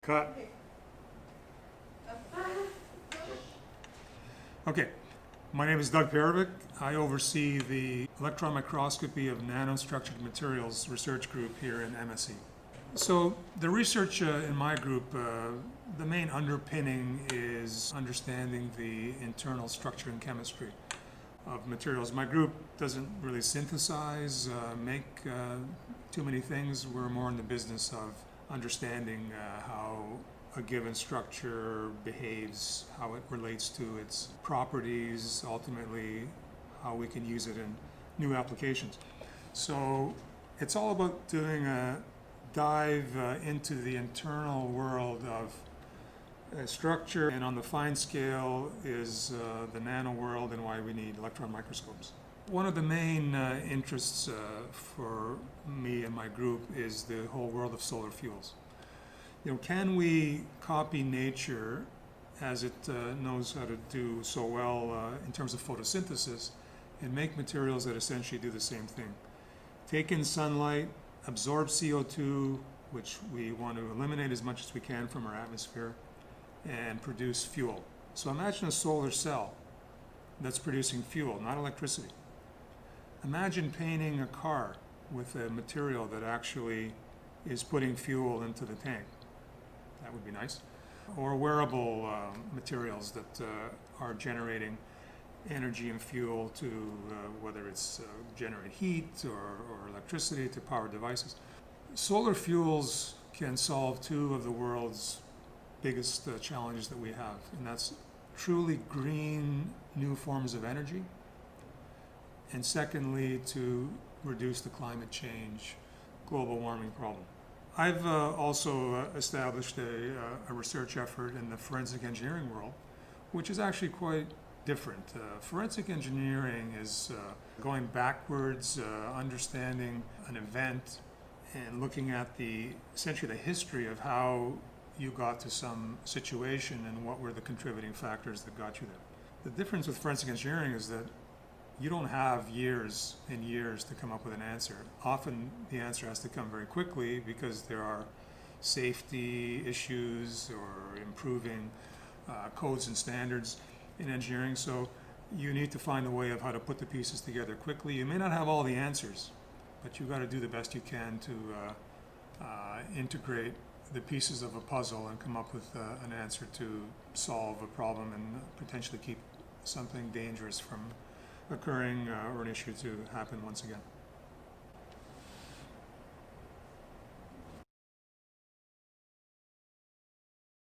Cut. Okay, my name is Doug Perovic. I oversee the electron microscopy of nanostructured materials research group here in MSE. So the research in my group, the main underpinning is understanding the internal structure and chemistry of materials. My group doesn't really synthesize, make too many things. We're more in the business of understanding how a given structure behaves, how it relates to its properties, ultimately how we can use it in new applications. So it's all about doing a dive into the internal world of a structure, and on the fine scale is the nano world and why we need electron microscopes. One of the main interests for me and my group is the whole world of solar fuels. You know, can we copy nature as it knows how to do so well in terms of photosynthesis and make materials that essentially do the same thing? Take in sunlight, absorb CO2, which we want to eliminate as much as we can from our atmosphere, and produce fuel. So imagine a solar cell that's producing fuel, not electricity. Imagine painting a car with a material that actually is putting fuel into the tank. That would be nice. Or wearable materials that are generating energy and fuel to whether it's generate heat or electricity to power devices. Solar fuels can solve two of the world's biggest challenges that we have, and that's truly green new forms of energy, and secondly, to reduce the climate change, global warming problem. I've also established a research effort in the forensic engineering world, which is actually quite different. Forensic engineering is going backwards, understanding an event, and looking at essentially the history of how you got to some situation and what were the contributing factors that got you there. The difference with forensic engineering is that you don't have years and years to come up with an answer. Often the answer has to come very quickly because there are safety issues or improving codes and standards in engineering. So you need to find a way of how to put the pieces together quickly. You may not have all the answers, but you've got to do the best you can to integrate the pieces of a puzzle and come up with an answer to solve a problem and potentially keep something dangerous from occurring or an issue to happen once again.